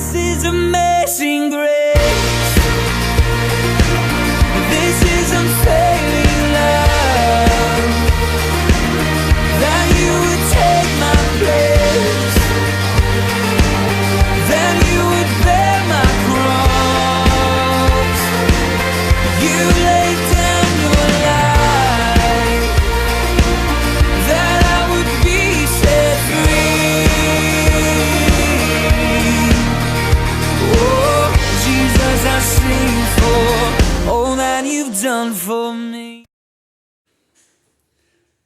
This is amazing grace. This is unfailing love. That you would take my place. That you would bear my cross. You laid down your life. That I would be set free. Oh, Jesus, I sing for all that you've done for me.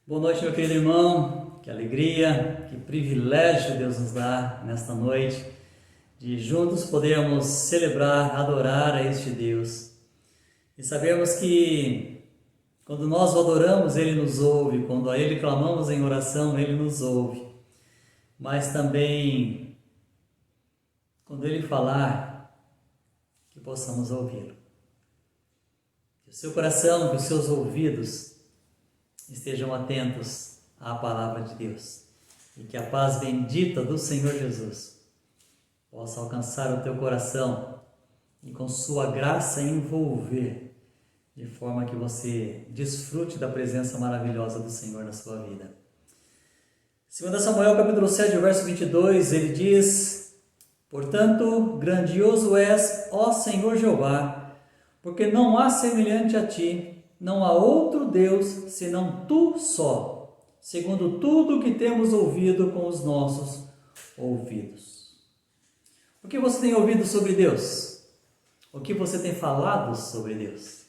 Boa noite, meu querido irmão. Que alegria, que privilégio Deus nos dá nesta noite de juntos podermos celebrar, adorar a este Deus. E sabemos que quando nós o adoramos, Ele nos ouve. Quando a Ele clamamos em oração, Ele nos ouve. Mas também, quando Ele falar, que possamos ouvi-lo. Que o seu coração, que os seus ouvidos estejam atentos à palavra de Deus. E que a paz bendita do Senhor Jesus possa alcançar o teu coração e com sua graça envolver, de forma que você desfrute da presença maravilhosa do Senhor na sua vida. 2 Samuel capítulo 7, verso 22, ele diz: portanto, grandioso és, ó Senhor Jeová, porque não há semelhante a ti, não há outro Deus senão tu só, segundo tudo que temos ouvido com os nossos ouvidos. O que você tem ouvido sobre Deus? O que você tem falado sobre Deus?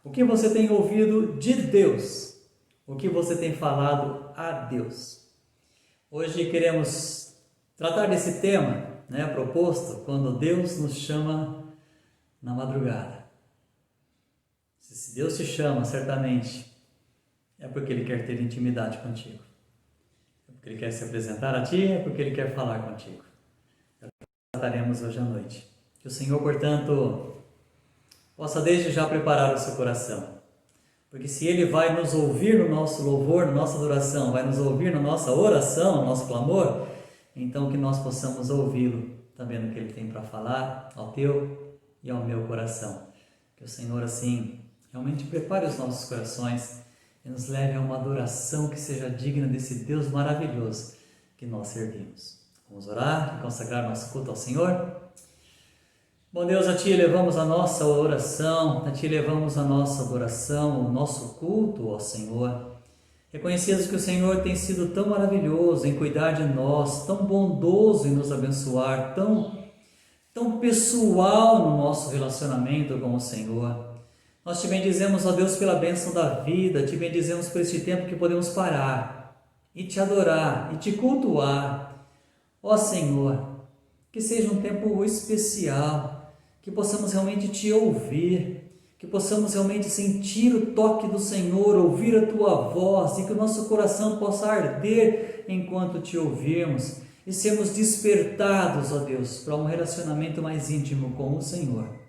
O que você tem ouvido de Deus? O que você tem falado a Deus? Hoje queremos tratar desse tema, proposto quando Deus nos chama na madrugada. Se Deus te chama, certamente é porque Ele quer ter intimidade contigo. É porque Ele quer se apresentar a ti, é porque Ele quer falar contigo. É o que trataremos hoje à noite. Que o Senhor, portanto, possa desde já preparar o seu coração. Porque se Ele vai nos ouvir no nosso louvor, na nossa adoração, vai nos ouvir na nossa oração, no nosso clamor, então que nós possamos ouvi-lo também no que Ele tem para falar ao teu e ao meu coração. Que o Senhor, assim, realmente prepare os nossos corações e nos leve a uma adoração que seja digna desse Deus maravilhoso que nós servimos. Vamos orar e consagrar nosso culto ao Senhor? Bom Deus, a Ti elevamos a nossa oração, a Ti elevamos a nossa adoração, o nosso culto ao Senhor. Reconhecidos que o Senhor tem sido tão maravilhoso em cuidar de nós, tão bondoso em nos abençoar, tão pessoal no nosso relacionamento com o Senhor. Nós te bendizemos, ó Deus, pela bênção da vida, te bendizemos por este tempo que podemos parar e te adorar e te cultuar. Ó Senhor, que seja um tempo especial, que possamos realmente te ouvir, que possamos realmente sentir o toque do Senhor, ouvir a tua voz e que o nosso coração possa arder enquanto te ouvirmos e sermos despertados, ó Deus, para um relacionamento mais íntimo com o Senhor.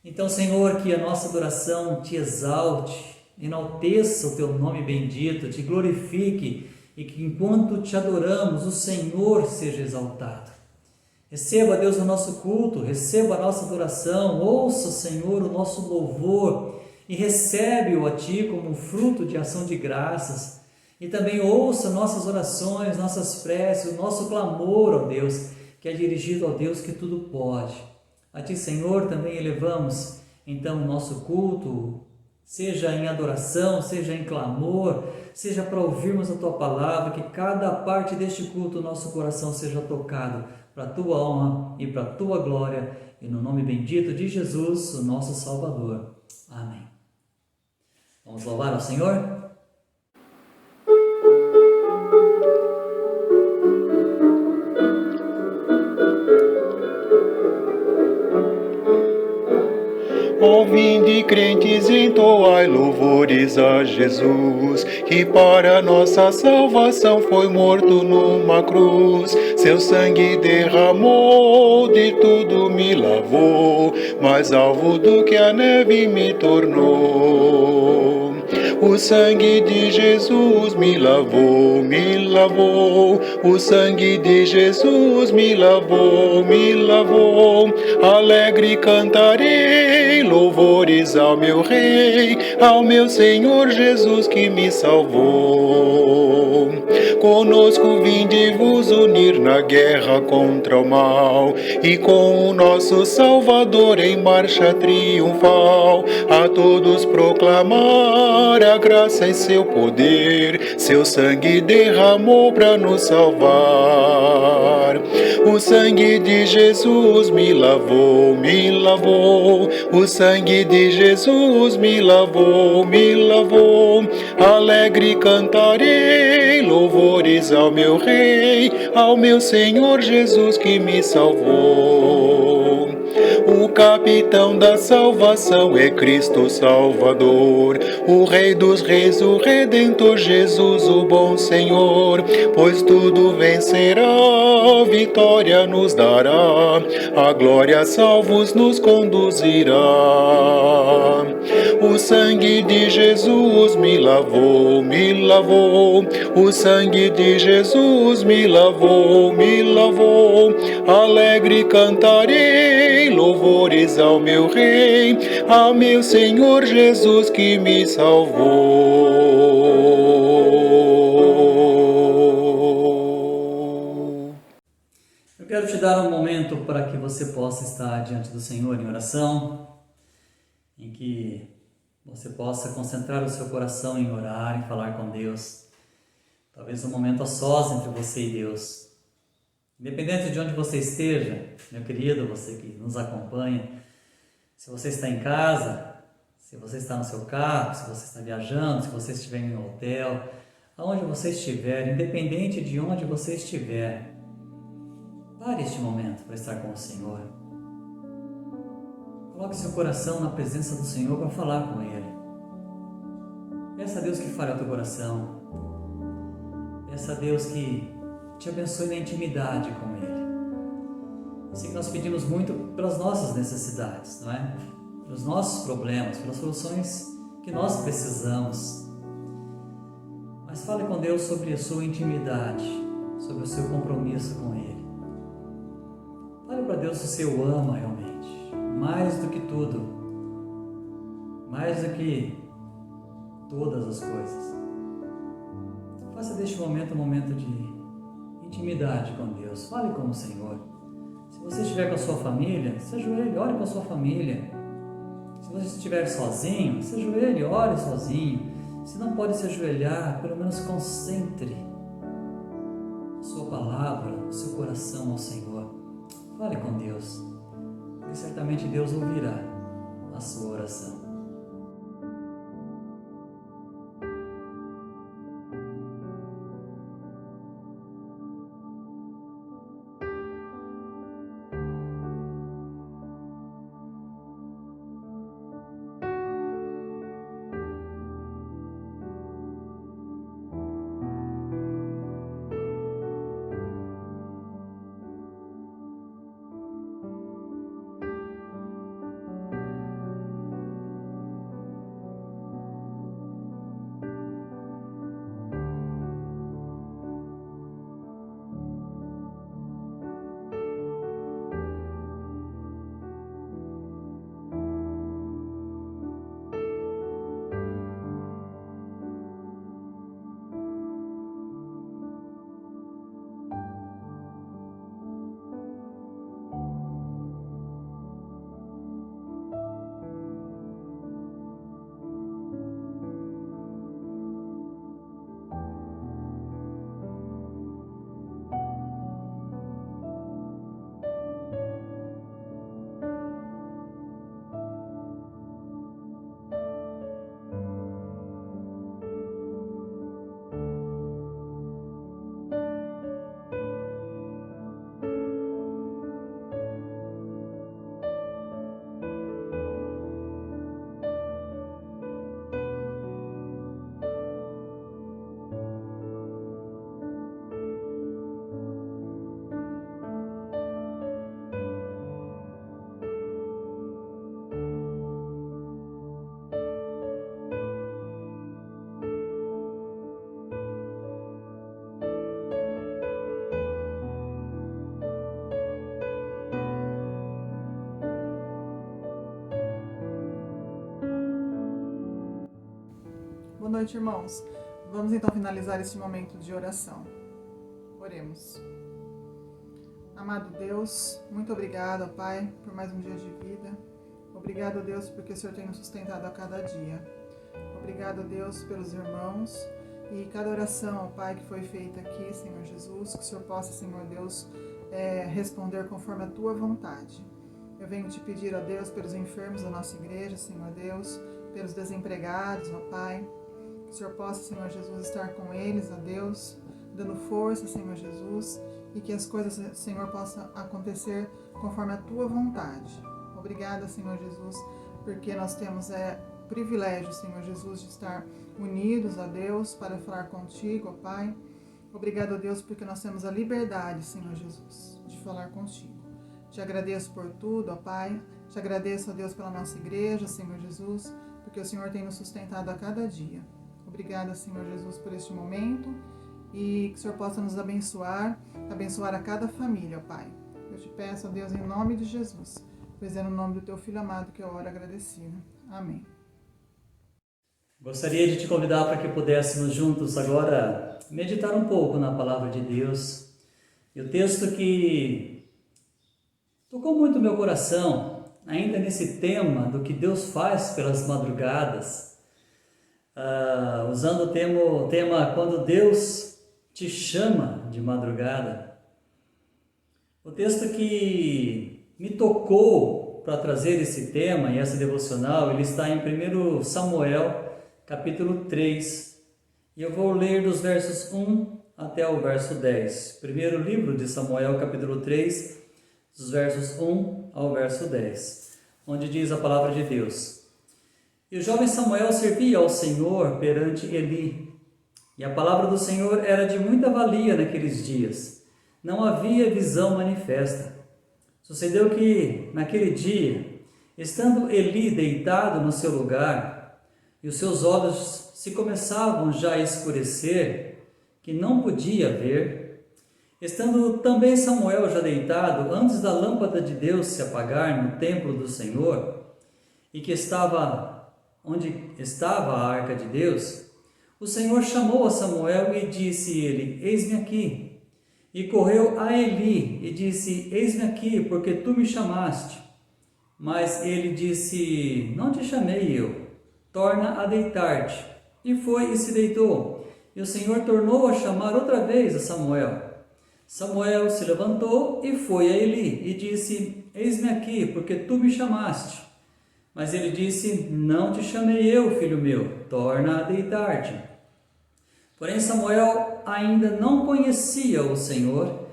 Então, Senhor, que a nossa adoração te exalte, enalteça o teu nome bendito, te glorifique e que enquanto te adoramos, o Senhor seja exaltado. Receba, Deus, o nosso culto, receba a nossa adoração, ouça, Senhor, o nosso louvor e recebe-o a Ti como um fruto de ação de graças. E também ouça nossas orações, nossas preces, o nosso clamor, ó Deus, que é dirigido ao Deus que tudo pode. A Ti, Senhor, também elevamos, então, o nosso culto, seja em adoração, seja em clamor, seja para ouvirmos a Tua palavra, que cada parte deste culto, o nosso coração seja tocado para a Tua honra e para a Tua glória, e no nome bendito de Jesus, o nosso Salvador. Amém. Vamos louvar ao Senhor? Vinde, crentes, entoai louvores a Jesus, que para nossa salvação foi morto numa cruz. Seu sangue derramou, de tudo me lavou, mais alvo do que a neve me tornou. O sangue de Jesus me lavou, me lavou. O sangue de Jesus me lavou, me lavou. Alegre cantarei louvores ao meu Rei, ao meu Senhor Jesus que me salvou. Conosco vinde vos unir na guerra contra o mal, e com o nosso Salvador em marcha triunfal, a todos proclamar a graça e seu poder, seu sangue derramou para nos salvar. O sangue de Jesus me lavou, me lavou. O sangue de Jesus me lavou, me lavou. Alegre cantarei louvores ao meu Rei, ao meu Senhor Jesus que me salvou. O capitão da salvação é Cristo Salvador, o Rei dos reis, o Redentor Jesus, o bom Senhor. Pois tudo vencerá, vitória nos dará, a glória salvos nos conduzirá. O sangue de Jesus me lavou, me lavou. O sangue de Jesus me lavou, me lavou. Alegre cantarei louvores ao meu Rei, ao meu Senhor Jesus que me salvou. Eu quero te dar um momento para que você possa estar diante do Senhor em oração, em que você possa concentrar o seu coração em orar, em falar com Deus. Talvez um momento a sós entre você e Deus. Independente de onde você esteja, meu querido, você que nos acompanha, se você está em casa, se você está no seu carro, se você está viajando, se você estiver em um hotel, aonde você estiver, independente de onde você estiver, pare este momento para estar com o Senhor. Coloque seu coração na presença do Senhor para falar com Ele. Peça a Deus que fale ao teu coração. Peça a Deus que te abençoe na intimidade com Ele. Eu sei que nós pedimos muito pelas nossas necessidades, não é? Pelos nossos problemas, pelas soluções que nós precisamos. Mas fale com Deus sobre a sua intimidade, sobre o seu compromisso com Ele. Fale para Deus se você o ama realmente, mais do que tudo, mais do que todas as coisas. Faça deste momento um momento de intimidade com Deus. Fale com o Senhor. Se você estiver com a sua família, se ajoelhe, ore com a sua família. Se você estiver sozinho, se ajoelhe, ore sozinho. Se não pode se ajoelhar, pelo menos concentre a sua palavra, o seu coração ao Senhor. Fale com Deus, e certamente Deus ouvirá a sua oração. noite, irmãos. Vamos então finalizar este momento de oração. Oremos. Amado Deus, muito obrigado, Pai, por mais um dia de vida. Obrigado, Deus, porque o Senhor tem nos sustentado a cada dia. Obrigado, Deus, pelos irmãos e cada oração, Pai, que foi feita aqui, Senhor Jesus, que o Senhor possa, Senhor Deus, responder conforme a Tua vontade. Eu venho te pedir, ó Deus, pelos enfermos da nossa igreja, Senhor Deus, pelos desempregados, ó Pai, que o Senhor possa, Senhor Jesus, estar com eles, ó Deus, dando força, Senhor Jesus, e que as coisas, Senhor, possam acontecer conforme a Tua vontade. Obrigada, Senhor Jesus, porque nós temos privilégio, Senhor Jesus, de estar unidos a Deus para falar contigo, ó Pai. Obrigado, Deus, porque nós temos a liberdade, Senhor Jesus, de falar contigo. Te agradeço por tudo, ó Pai. Te agradeço, ó Deus, pela nossa igreja, Senhor Jesus, porque o Senhor tem nos sustentado a cada dia. Obrigada, Senhor Jesus, por este momento e que o Senhor possa nos abençoar a cada família, ó Pai. Eu te peço, ó Deus, em nome de Jesus, pois é no nome do Teu Filho amado que eu oro agradecida. Amém. Gostaria de te convidar para que pudéssemos juntos agora meditar um pouco na Palavra de Deus. E o texto que tocou muito o meu coração, ainda nesse tema do que Deus faz pelas madrugadas, usando o tema quando Deus te chama de madrugada. O texto que me tocou para trazer esse tema e essa devocional, ele está em 1 Samuel, capítulo 3, e eu vou ler dos versos 1 até o verso 10. Primeiro livro de Samuel, capítulo 3, dos versos 1 ao verso 10, onde diz a palavra de Deus: E o jovem Samuel servia ao Senhor perante Eli, e a palavra do Senhor era de muita valia naqueles dias. Não havia visão manifesta. Sucedeu que, naquele dia, estando Eli deitado no seu lugar, e os seus olhos se começavam já a escurecer, que não podia ver, estando também Samuel já deitado, antes da lâmpada de Deus se apagar no templo do Senhor, e que estava onde estava a arca de Deus, o Senhor chamou a Samuel e disse-lhe: Eis-me aqui. E correu a Eli e disse: Eis-me aqui, porque tu me chamaste. Mas ele disse: Não te chamei eu, torna a deitar-te. E foi e se deitou. E o Senhor tornou a chamar outra vez a Samuel. Samuel se levantou e foi a Eli e disse: Eis-me aqui, porque tu me chamaste. Mas ele disse: Não te chamei eu, filho meu, torna a deitar-te. Porém Samuel ainda não conhecia o Senhor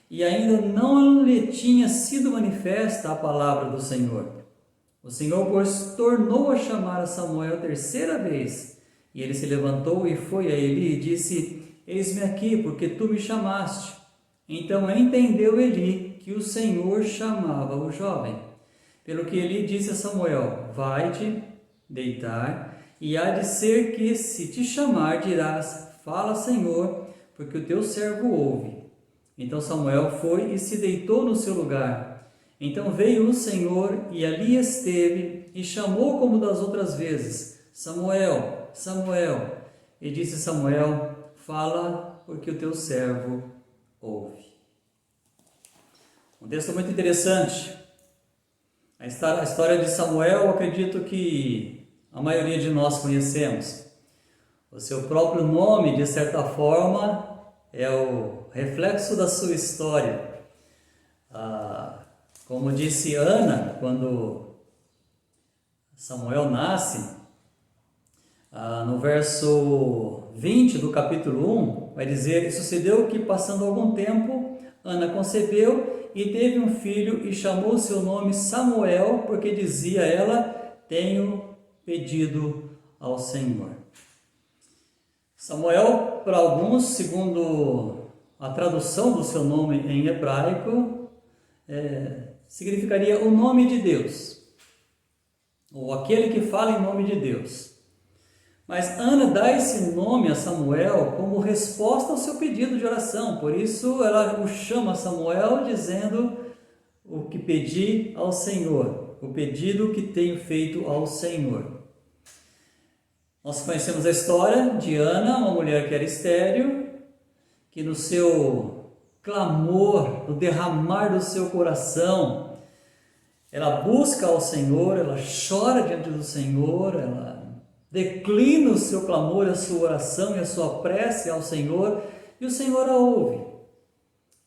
e ainda não lhe tinha sido manifesta a palavra do Senhor. O Senhor, pois, tornou a chamar a Samuel terceira vez. E ele se levantou e foi a Eli e disse: Eis-me aqui, porque tu me chamaste. Então entendeu Eli que o Senhor chamava o jovem. Pelo que Eli disse a Samuel: Vai-te deitar, e há de ser que, se te chamar, dirás: Fala, Senhor, porque o teu servo ouve. Então Samuel foi e se deitou no seu lugar. Então veio o Senhor e ali esteve, e chamou como das outras vezes: Samuel, Samuel. E disse Samuel: Fala, porque o teu servo ouve. Um texto muito interessante. A história de Samuel, eu acredito que a maioria de nós conhecemos. O seu próprio nome, de certa forma, é o reflexo da sua história. Como disse Ana, quando Samuel nasce, no verso 20 do capítulo 1, vai dizer: E sucedeu que, passando algum tempo, Ana concebeu e teve um filho, e chamou seu nome Samuel, porque dizia ela: Tenho pedido ao Senhor. Samuel, para alguns, segundo a tradução do seu nome em hebraico, significaria o nome de Deus, ou aquele que fala em nome de Deus. Mas Ana dá esse nome a Samuel como resposta ao seu pedido de oração, por isso ela o chama Samuel dizendo: o que pedi ao Senhor, o pedido que tenho feito ao Senhor. Nós conhecemos a história de Ana, uma mulher que era estéril, que no seu clamor, no derramar do seu coração, ela busca ao Senhor, ela chora diante do Senhor, ela declina o seu clamor, a sua oração e a sua prece ao Senhor, e o Senhor a ouve.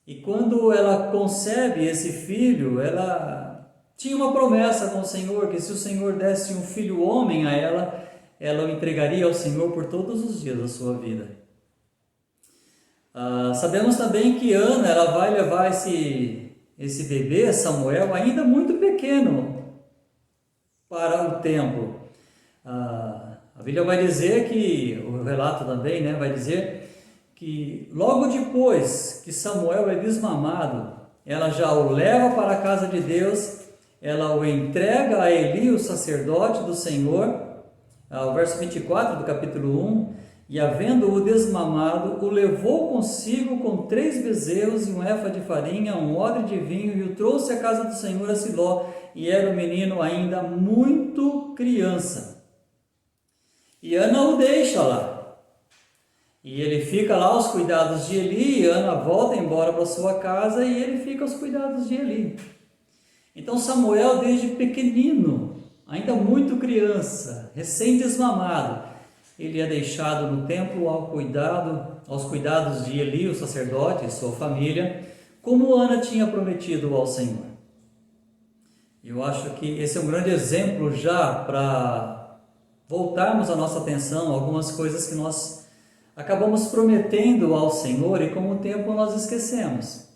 E quando ela concebe esse filho, ela tinha uma promessa com o Senhor, que se o Senhor desse um filho homem a ela o entregaria ao Senhor por todos os dias da sua vida. Sabemos também que Ana, ela vai levar esse bebê, Samuel, ainda muito pequeno, para o templo. A Bíblia vai dizer que, o relato também, né, vai dizer que logo depois que Samuel é desmamado, ela já o leva para a casa de Deus, ela o entrega a Eli, o sacerdote do Senhor, o verso 24 do capítulo 1, e havendo-o desmamado, o levou consigo com 3 bezerros e um efa de farinha, um odre de vinho, e o trouxe à casa do Senhor a Siló, e era o menino ainda muito criança. E Ana o deixa lá. E ele fica lá aos cuidados de Eli, e Ana volta embora para sua casa, e ele fica aos cuidados de Eli. Então Samuel, desde pequenino, ainda muito criança, recém-desmamado, ele é deixado no templo aos cuidados de Eli, o sacerdote, e sua família, como Ana tinha prometido ao Senhor. Eu acho que esse é um grande exemplo já para voltarmos a nossa atenção a algumas coisas que nós acabamos prometendo ao Senhor e com o tempo nós esquecemos.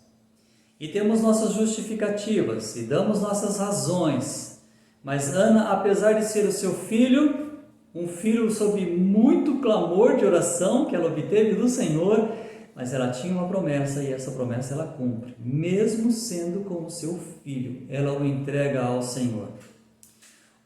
E temos nossas justificativas e damos nossas razões. Mas Ana, apesar de ser o seu filho, um filho sob muito clamor de oração que ela obteve do Senhor, mas ela tinha uma promessa e essa promessa ela cumpre. Mesmo sendo como seu filho, ela o entrega ao Senhor.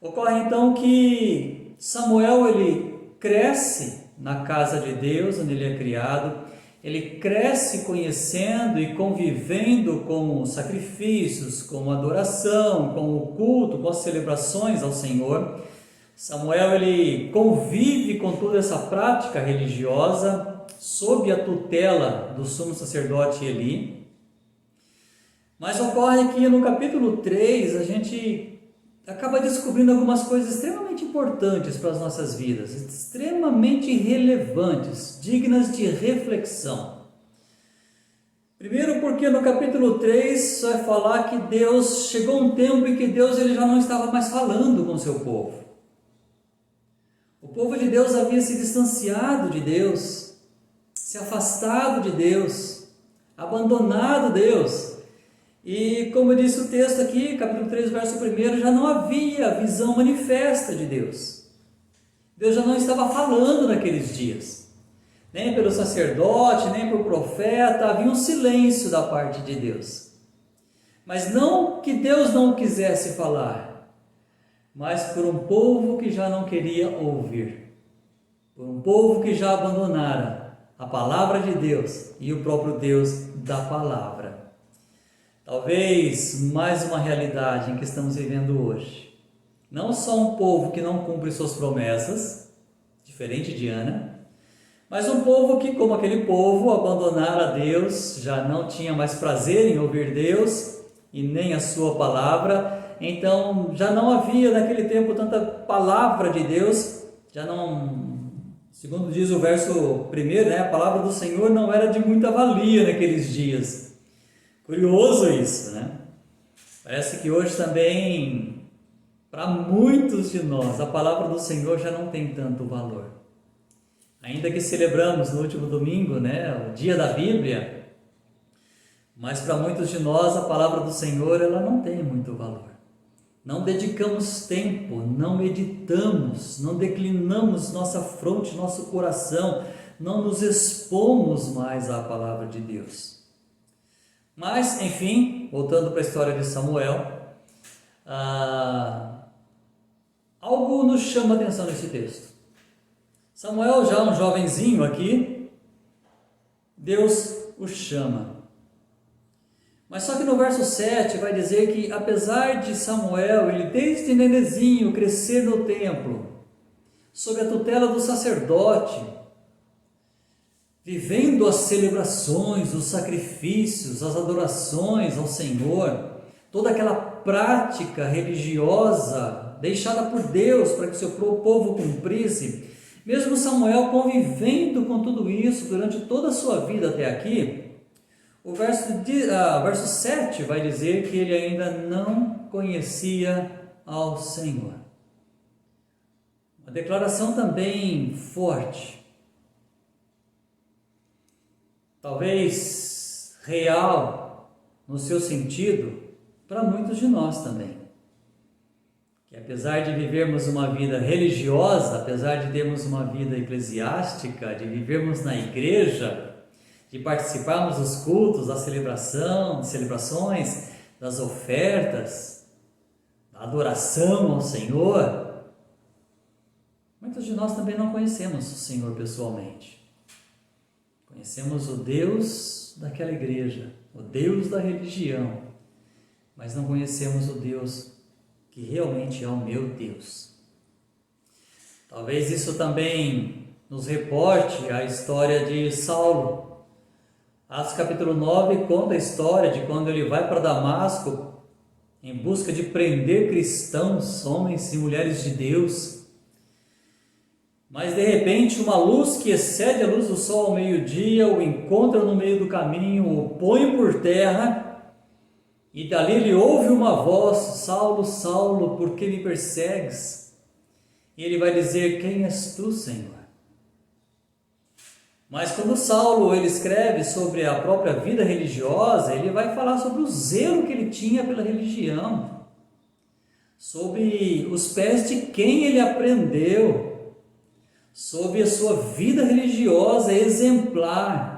Ocorre então que Samuel, ele cresce na casa de Deus, onde ele é criado, ele cresce conhecendo e convivendo com os sacrifícios, com a adoração, com o culto, com as celebrações ao Senhor. Samuel, ele convive com toda essa prática religiosa, sob a tutela do sumo sacerdote Eli. Mas ocorre que no capítulo 3, a gente acaba descobrindo algumas coisas extremamente importantes para as nossas vidas, extremamente relevantes, dignas de reflexão. Primeiro porque no capítulo 3 vai falar que Deus, chegou um tempo em que Deus ele já não estava mais falando com o seu povo. O povo de Deus havia se distanciado de Deus, se afastado de Deus, abandonado Deus. E como disse o texto aqui, capítulo 3, verso 1, já não havia visão manifesta de Deus. Deus já não estava falando naqueles dias. Nem pelo sacerdote, nem pelo profeta, havia um silêncio da parte de Deus. Mas não que Deus não quisesse falar, mas por um povo que já não queria ouvir. Por um povo que já abandonara a palavra de Deus e o próprio Deus da palavra. Talvez mais uma realidade em que estamos vivendo hoje. Não só um povo que não cumpre suas promessas, diferente de Ana, mas um povo que, como aquele povo, abandonara a Deus, já não tinha mais prazer em ouvir Deus e nem a sua palavra. Então já não havia naquele tempo tanta palavra de Deus, já não, segundo diz o verso 1, a palavra do Senhor não era de muita valia naqueles dias. Curioso isso, né? Parece que hoje também, para muitos de nós, a palavra do Senhor já não tem tanto valor. Ainda que celebramos no último domingo, o dia da Bíblia, mas para muitos de nós a palavra do Senhor ela não tem muito valor. Não dedicamos tempo, não meditamos, não declinamos nossa fronte, nosso coração, não nos expomos mais à palavra de Deus. Mas, enfim, voltando para a história de Samuel, algo nos chama a atenção nesse texto. Samuel, já um jovenzinho aqui, Deus o chama. Mas só que no verso 7 vai dizer que apesar de Samuel, ele desde nenezinho crescer no templo, sob a tutela do sacerdote, vivendo as celebrações, os sacrifícios, as adorações ao Senhor, toda aquela prática religiosa deixada por Deus para que o seu povo cumprisse, mesmo Samuel convivendo com tudo isso durante toda a sua vida até aqui, o verso 7 vai dizer que ele ainda não conhecia ao Senhor. Uma declaração também forte, talvez real no seu sentido para muitos de nós também. Que apesar de vivermos uma vida religiosa, apesar de termos uma vida eclesiástica, de vivermos na igreja, de participarmos dos cultos, das celebrações, das ofertas, da adoração ao Senhor, muitos de nós também não conhecemos o Senhor pessoalmente. Conhecemos o Deus daquela igreja, o Deus da religião, mas não conhecemos o Deus que realmente é o meu Deus. Talvez isso também nos reporte a história de Saulo. Atos capítulo 9 conta a história de quando ele vai para Damasco em busca de prender cristãos, homens e mulheres de Deus. Mas de repente uma luz que excede a luz do sol ao meio-dia o encontra no meio do caminho, o põe por terra, e dali ele ouve uma voz: Saulo, Saulo, por que me persegues? E ele vai dizer: quem és tu, Senhor? Mas quando Saulo ele escreve sobre a própria vida religiosa, ele vai falar sobre o zelo que ele tinha pela religião, sobre os pés de quem ele aprendeu, sobre a sua vida religiosa exemplar,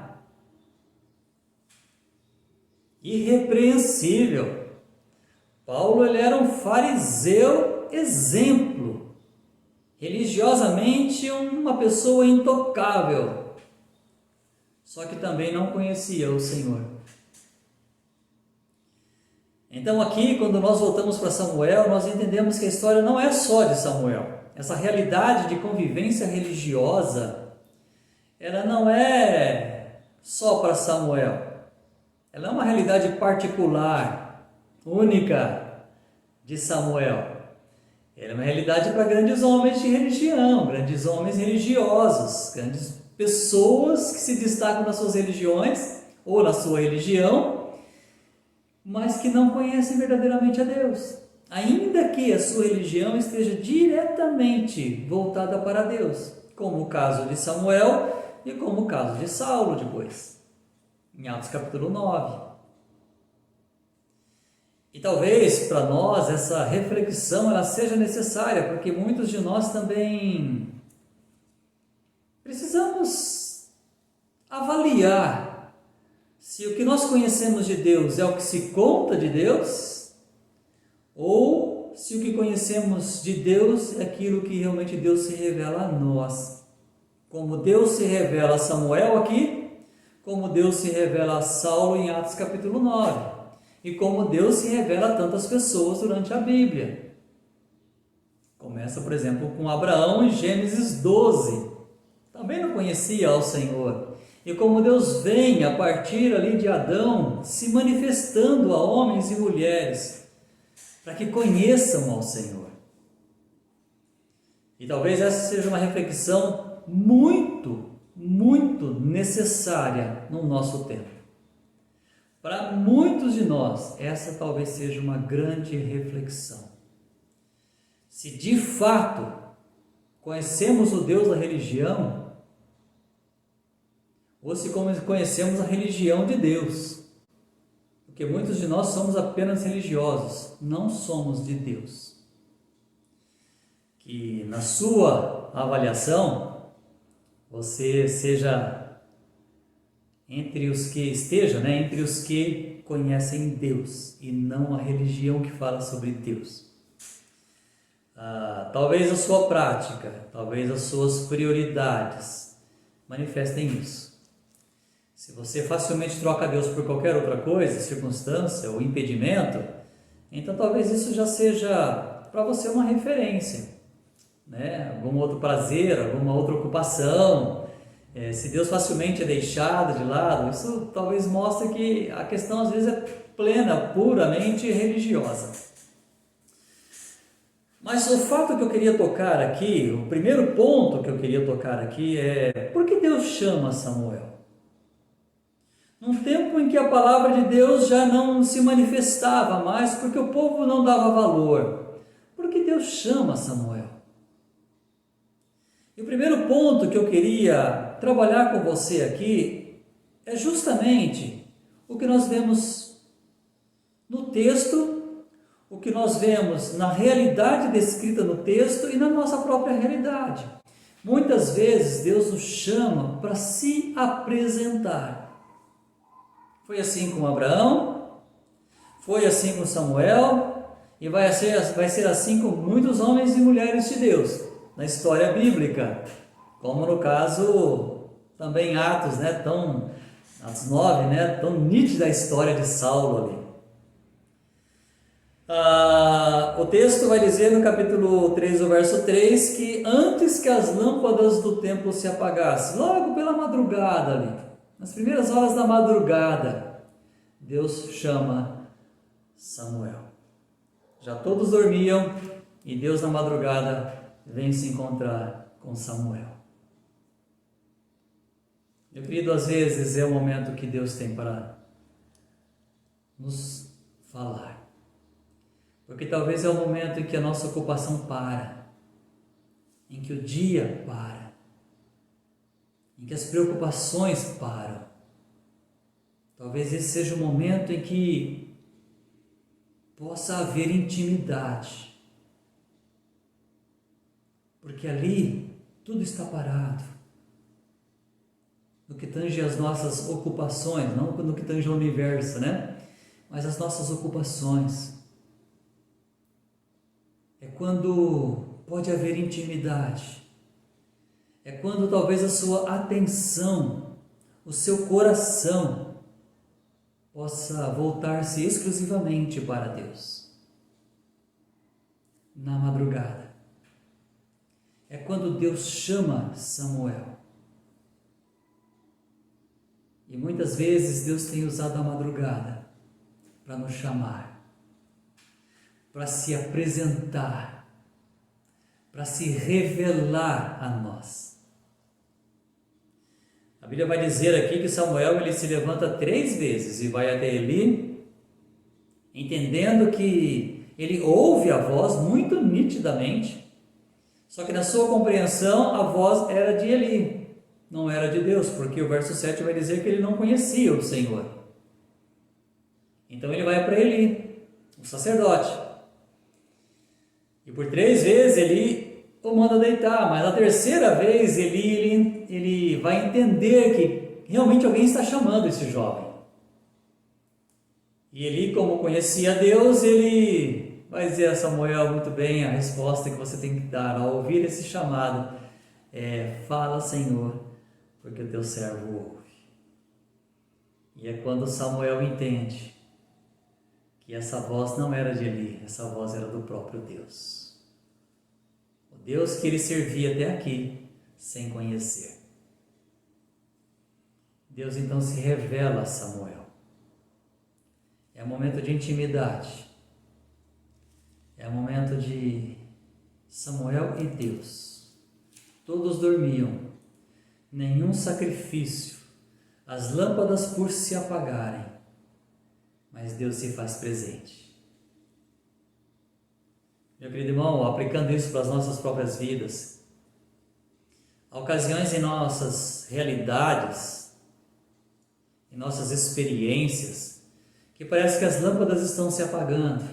irrepreensível. Paulo ele era um fariseu exemplo, religiosamente uma pessoa intocável, só que também não conhecia o Senhor. Então aqui, quando nós voltamos para Samuel, nós entendemos que a história não é só de Samuel. Essa realidade de convivência religiosa, ela não é só para Samuel. Ela é uma realidade particular, única de Samuel. Ela é uma realidade para grandes homens de religião, grandes homens religiosos, grandes pessoas que se destacam nas suas religiões ou na sua religião, mas que não conhecem verdadeiramente a Deus, ainda que a sua religião esteja diretamente voltada para Deus, como o caso de Samuel e como o caso de Saulo depois, em Atos capítulo 9. E talvez para nós essa reflexão ela seja necessária, porque muitos de nós também precisamos avaliar se o que nós conhecemos de Deus é o que se conta de Deus, ou se o que conhecemos de Deus é aquilo que realmente Deus se revela a nós. Como Deus se revela a Samuel aqui, como Deus se revela a Saulo em Atos capítulo 9, e como Deus se revela a tantas pessoas durante a Bíblia. Começa, por exemplo, com Abraão em Gênesis 12. Também não conhecia ao Senhor. E como Deus vem a partir ali de Adão, se manifestando a homens e mulheres, para que conheçam ao Senhor. E talvez essa seja uma reflexão muito, muito necessária no nosso tempo. Para muitos de nós, essa talvez seja uma grande reflexão. Se de fato conhecemos o Deus da religião, ou se conhecemos a religião de Deus, porque muitos de nós somos apenas religiosos, não somos de Deus. Que na sua avaliação, você esteja entre os que conhecem Deus, e não a religião que fala sobre Deus. Talvez a sua prática, talvez as suas prioridades manifestem isso. Se você facilmente troca Deus por qualquer outra coisa, circunstância ou impedimento, então talvez isso já seja para você uma referência. né? Algum outro prazer, alguma outra ocupação. Se Deus facilmente é deixado de lado, isso talvez mostre que a questão às vezes é plena, puramente religiosa. Mas o fato que eu queria tocar aqui, o primeiro ponto que eu queria tocar aqui é: por que Deus chama Samuel? Num tempo em que a palavra de Deus já não se manifestava mais, porque o povo não dava valor. Por que Deus chama Samuel? E o primeiro ponto que eu queria trabalhar com você aqui é justamente o que nós vemos no texto, o que nós vemos na realidade descrita no texto e na nossa própria realidade. Muitas vezes Deus nos chama para se apresentar. Foi assim com Abraão, foi assim com Samuel e vai ser assim com muitos homens e mulheres de Deus na história bíblica, como no caso também Atos, Atos 9, tão nítida a história de Saulo ali. O texto vai dizer no capítulo 3, o verso 3, que antes que as lâmpadas do templo se apagassem, logo pela madrugada ali, nas primeiras horas da madrugada, Deus chama Samuel. Já todos dormiam e Deus na madrugada vem se encontrar com Samuel. Meu querido, às vezes é o momento que Deus tem para nos falar. Porque talvez é o momento em que a nossa ocupação para, em que o dia para, em que as preocupações param. Talvez esse seja o momento em que possa haver intimidade. Porque ali tudo está parado. No que tange as nossas ocupações, não no que tange o universo, mas as nossas ocupações. É quando pode haver intimidade. É quando talvez a sua atenção, o seu coração possa voltar-se exclusivamente para Deus. Na madrugada. É quando Deus chama Samuel. E muitas vezes Deus tem usado a madrugada para nos chamar, para se apresentar, para se revelar a nós. A Bíblia vai dizer aqui que Samuel ele se levanta 3 vezes e vai até Eli, entendendo que ele ouve a voz muito nitidamente, só que na sua compreensão a voz era de Eli, não era de Deus, porque o verso 7 vai dizer que ele não conhecia o Senhor. Então ele vai para Eli, o sacerdote, e por 3 vezes Eli o manda deitar, mas na 3ª vez ele vai entender que realmente alguém está chamando esse jovem. E Eli, como conhecia Deus, ele vai dizer a Samuel muito bem a resposta que você tem que dar ao ouvir esse chamado. Fala, Senhor, porque o teu servo ouve. E é quando Samuel entende que essa voz não era de Eli, essa voz era do próprio Deus. O Deus que ele servia até aqui, sem conhecer. Deus então se revela a Samuel. É um momento de intimidade. É um momento de Samuel e Deus. Todos dormiam. Nenhum sacrifício. As lâmpadas por se apagarem. Mas Deus se faz presente. Meu querido irmão, aplicando isso para as nossas próprias vidas, há ocasiões em nossas realidades, em nossas experiências, que parece que as lâmpadas estão se apagando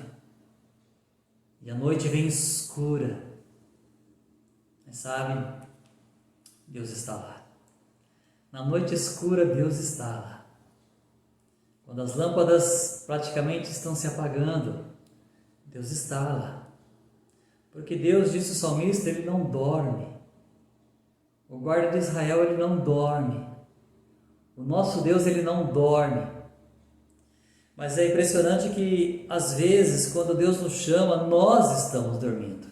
e a noite vem escura. Mas sabe, Deus está lá. Na noite escura, Deus está lá. Quando as lâmpadas praticamente estão se apagando, Deus está lá. Porque Deus, disse o salmista, ele não dorme. O guarda de Israel, ele não dorme. O nosso Deus, ele não dorme. Mas é impressionante que, às vezes, quando Deus nos chama, nós estamos dormindo.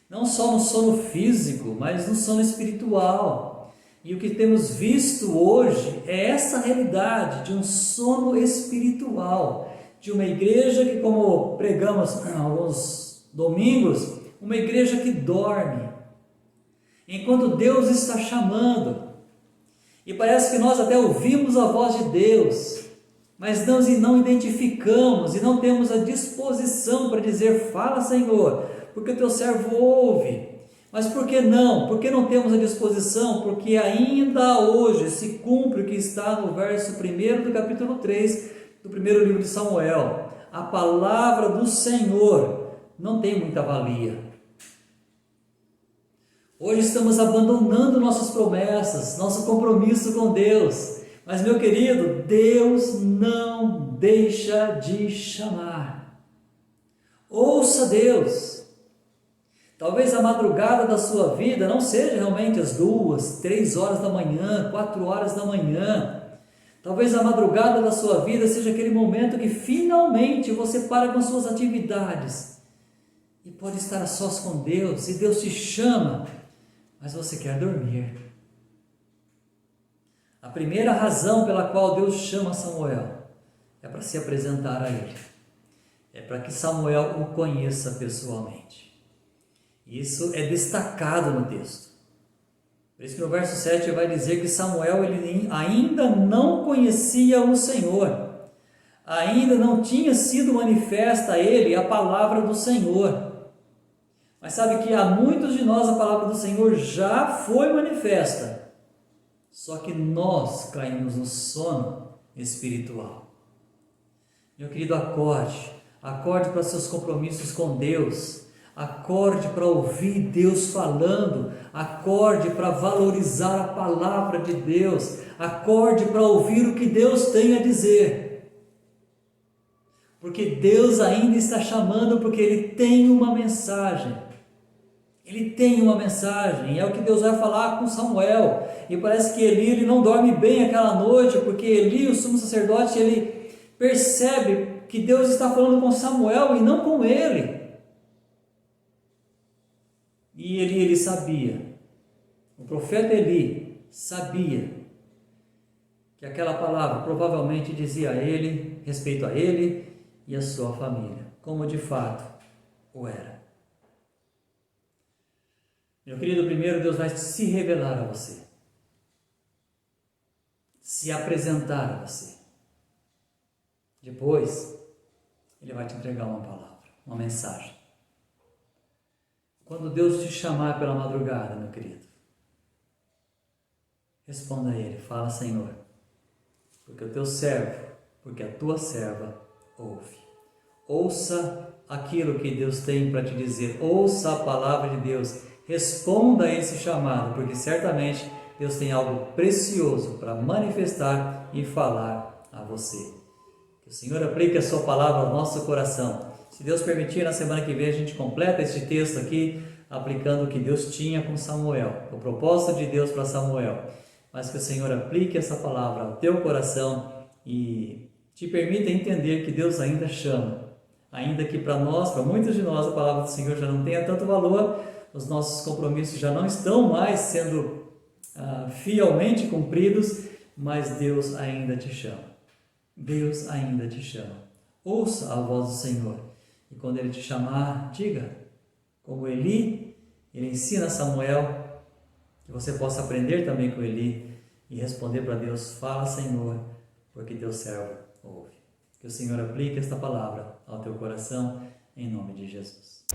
não só no sono físico, mas no sono espiritual. E o que temos visto hoje é essa realidade de um sono espiritual, de uma igreja que, como pregamos alguns domingos, uma igreja que dorme, enquanto Deus está chamando. E parece que nós até ouvimos a voz de Deus, mas não identificamos e não temos a disposição para dizer: fala, Senhor, porque o teu servo ouve. Mas por que não? Por que não temos a disposição? Porque ainda hoje se cumpre o que está no verso 1 do capítulo 3 do primeiro livro de Samuel. A palavra do Senhor não tem muita valia. Hoje estamos abandonando nossas promessas, nosso compromisso com Deus. Mas, meu querido, Deus não deixa de chamar. Ouça Deus. Talvez a madrugada da sua vida não seja realmente as 2, 3 horas da manhã, 4 horas da manhã. Talvez a madrugada da sua vida seja aquele momento que finalmente você para com suas atividades e pode estar a sós com Deus, e Deus te chama, mas você quer dormir. A primeira razão pela qual Deus chama Samuel é para se apresentar a ele. É para que Samuel o conheça pessoalmente. Isso é destacado no texto. Por isso que no verso 7 ele vai dizer que Samuel ele ainda não conhecia o Senhor. Ainda não tinha sido manifesta a ele a palavra do Senhor. Mas sabe que a muitos de nós a palavra do Senhor já foi manifesta. Só que nós caímos no sono espiritual. Meu querido, acorde. Acorde para seus compromissos com Deus. Acorde para ouvir Deus falando. Acorde para valorizar a palavra de Deus. Acorde para ouvir o que Deus tem a dizer. Porque Deus ainda está chamando, porque Ele tem uma mensagem. Ele tem uma mensagem, é o que Deus vai falar com Samuel. E parece que ele não dorme bem aquela noite, porque Eli, o sumo sacerdote, ele percebe que Deus está falando com Samuel e não com ele. E ele sabia, o profeta Eli sabia que aquela palavra provavelmente dizia a ele, respeito a ele e a sua família, como de fato o era. Meu querido, primeiro Deus vai se revelar a você, se apresentar a você. Depois, Ele vai te entregar uma palavra, uma mensagem. Quando Deus te chamar pela madrugada, meu querido, responda a Ele, fala: Senhor, porque o teu servo, porque a tua serva ouve. Ouça aquilo que Deus tem para te dizer, ouça a palavra de Deus, responda a esse chamado, porque certamente Deus tem algo precioso para manifestar e falar a você. Que o Senhor aplique a sua palavra ao nosso coração. Se Deus permitir, na semana que vem a gente completa este texto aqui, aplicando o que Deus tinha com Samuel, o propósito de Deus para Samuel. Mas que o Senhor aplique essa palavra ao teu coração e te permita entender que Deus ainda chama. Ainda que para nós, para muitos de nós, a palavra do Senhor já não tenha tanto valor, os nossos compromissos já não estão mais sendo fielmente cumpridos, mas Deus ainda te chama. Deus ainda te chama. Ouça a voz do Senhor. E quando Ele te chamar, diga, como Eli, ele ensina Samuel, que você possa aprender também com Eli e responder para Deus: fala, Senhor, porque teu servo ouve. Que o Senhor aplique esta palavra ao teu coração, em nome de Jesus.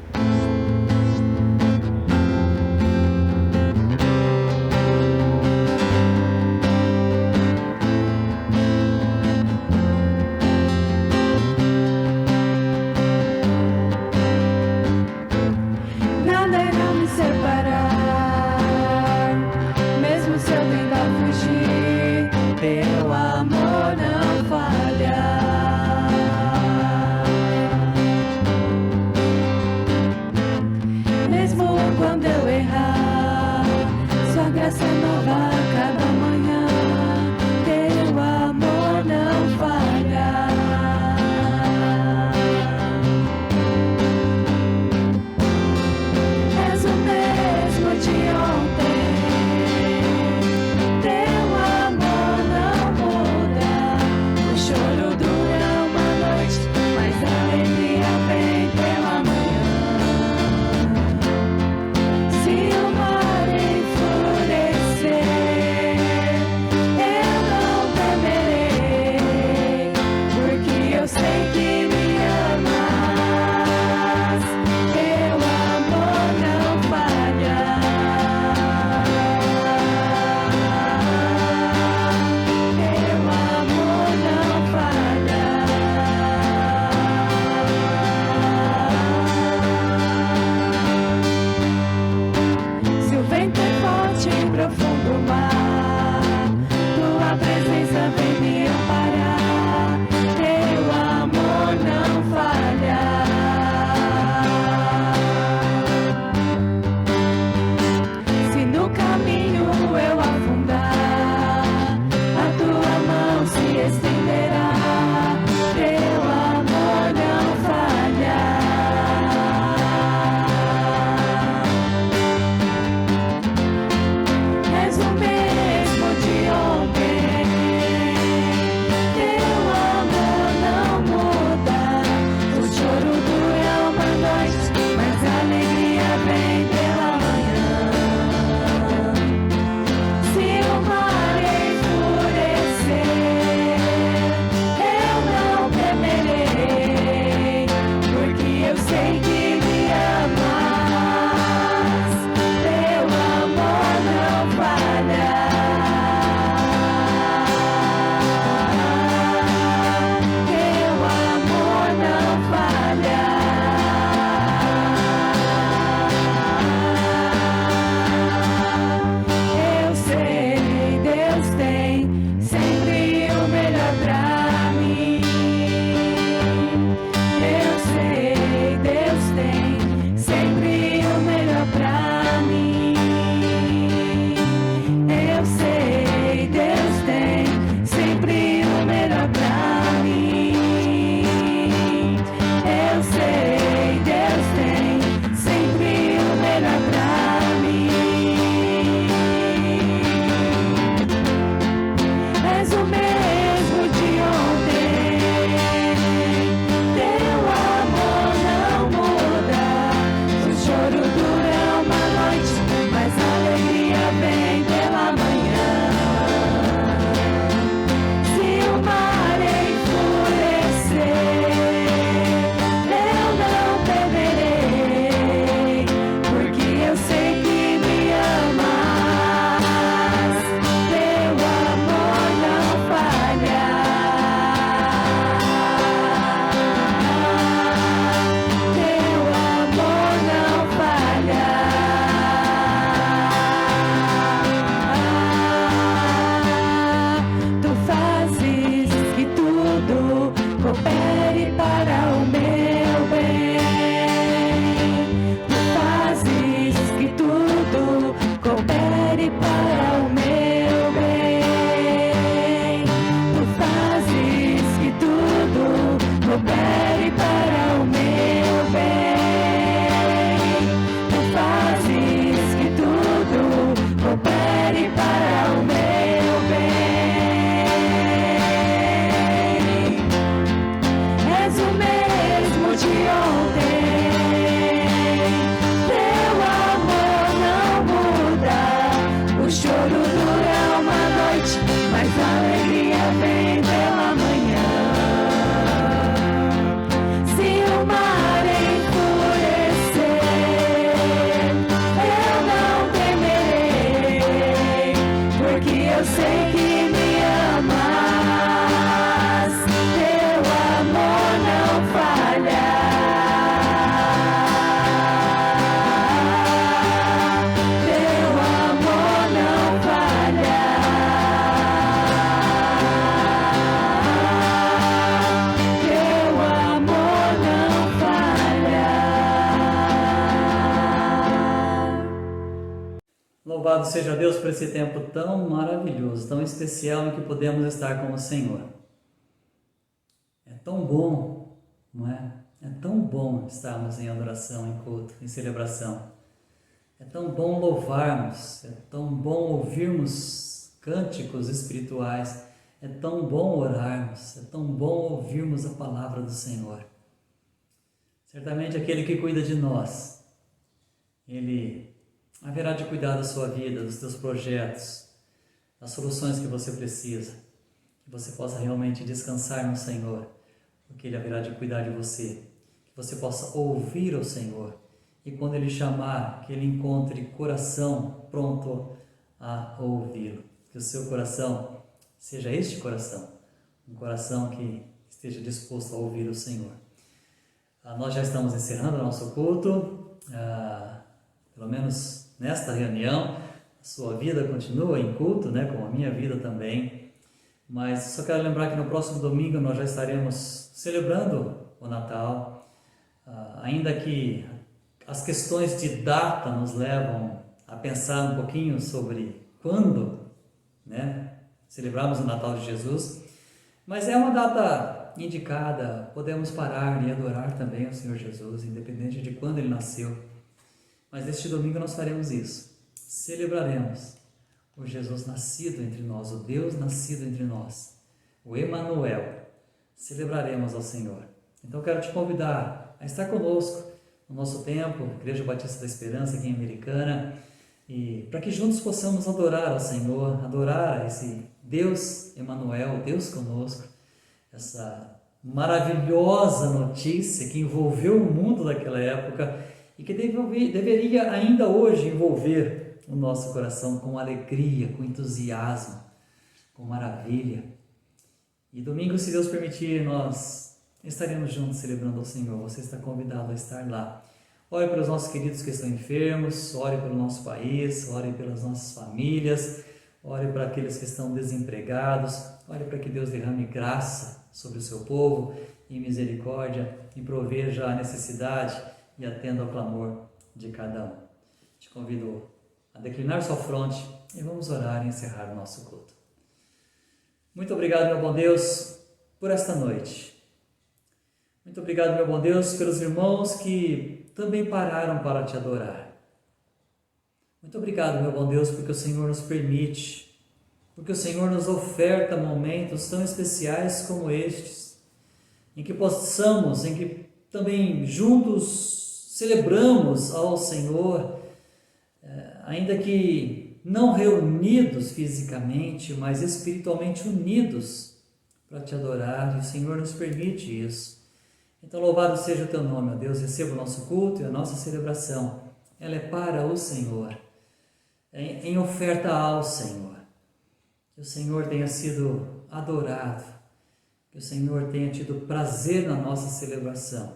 Louvado seja Deus por esse tempo tão maravilhoso, tão especial em que podemos estar com o Senhor. É tão bom, não é? É tão bom estarmos em adoração, em culto, em celebração. É tão bom louvarmos, é tão bom ouvirmos cânticos espirituais, é tão bom orarmos, é tão bom ouvirmos a palavra do Senhor. Certamente aquele que cuida de nós, Ele haverá de cuidar da sua vida, dos teus projetos, das soluções que você precisa, que você possa realmente descansar no Senhor, porque Ele haverá de cuidar de você, que você possa ouvir o Senhor, e quando Ele chamar, que Ele encontre coração pronto a ouvi-lo, que o seu coração seja este coração, um coração que esteja disposto a ouvir o Senhor. Nós já estamos encerrando o nosso culto, pelo menos nesta reunião. A sua vida continua em culto, né, como a minha vida também, mas só quero lembrar que no próximo domingo nós já estaremos celebrando o Natal, ainda que as questões de data nos levam a pensar um pouquinho sobre quando, né, celebrarmos o Natal de Jesus, mas é uma data indicada, podemos parar e adorar também o Senhor Jesus, independente de quando Ele nasceu. Mas neste domingo nós faremos isso, celebraremos o Jesus nascido entre nós, o Deus nascido entre nós, o Emanuel, celebraremos ao Senhor. Então quero te convidar a estar conosco no nosso templo, Igreja Batista da Esperança aqui em Americana, e para que juntos possamos adorar ao Senhor, adorar a esse Deus Emanuel, Deus conosco, essa maravilhosa notícia que envolveu o mundo daquela época e que deveria ainda hoje envolver o nosso coração com alegria, com entusiasmo, com maravilha. E domingo, se Deus permitir, nós estaremos juntos celebrando ao Senhor. Você está convidado a estar lá. Ore pelos nossos queridos que estão enfermos, ore pelo nosso país, ore pelas nossas famílias, ore para aqueles que estão desempregados, ore para que Deus derrame graça sobre o seu povo e misericórdia e proveja a necessidade e atenda ao clamor de cada um. Te convido a declinar sua fronte e vamos orar e encerrar o nosso culto. Muito obrigado, meu bom Deus, por esta noite. Muito obrigado, meu bom Deus, pelos irmãos que também pararam para te adorar. Muito obrigado, meu bom Deus, porque o Senhor nos permite, porque o Senhor nos oferta momentos tão especiais como estes, em que possamos, em que também juntos celebramos ao Senhor, ainda que não reunidos fisicamente, mas espiritualmente unidos para te adorar, e o Senhor nos permite isso. Então louvado seja o teu nome, ó Deus, receba o nosso culto e a nossa celebração, ela é para o Senhor, em oferta ao Senhor. Que o Senhor tenha sido adorado, que o Senhor tenha tido prazer na nossa celebração,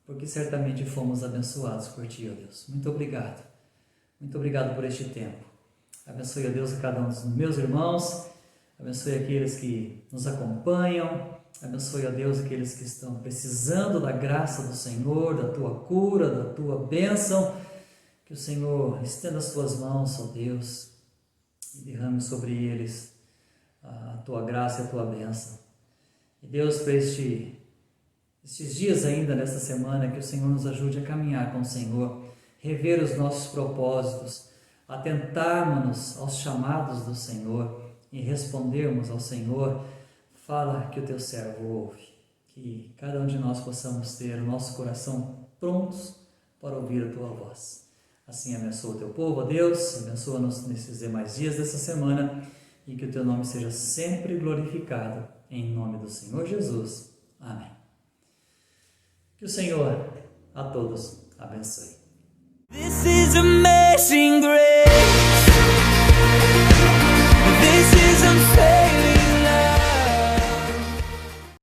porque certamente fomos abençoados por Ti, ó Deus. Muito obrigado por este tempo. Abençoe, ó Deus, a cada um dos meus irmãos, abençoe aqueles que nos acompanham, abençoe, ó Deus, aqueles que estão precisando da graça do Senhor, da Tua cura, da Tua bênção. Que o Senhor estenda as Tuas mãos, ó Deus, e derrame sobre eles a Tua graça e a Tua bênção. E Deus, para estes dias ainda, nesta semana, que o Senhor nos ajude a caminhar com o Senhor, rever os nossos propósitos, atentarmos aos chamados do Senhor e respondermos ao Senhor. Fala que o Teu servo ouve, que cada um de nós possamos ter o nosso coração prontos para ouvir a Tua voz. Assim abençoa o Teu povo, ó Deus, abençoa-nos nesses demais dias dessa semana e que o Teu nome seja sempre glorificado, em nome do Senhor Jesus. Amém. Que o Senhor a todos abençoe. This is amazing grace.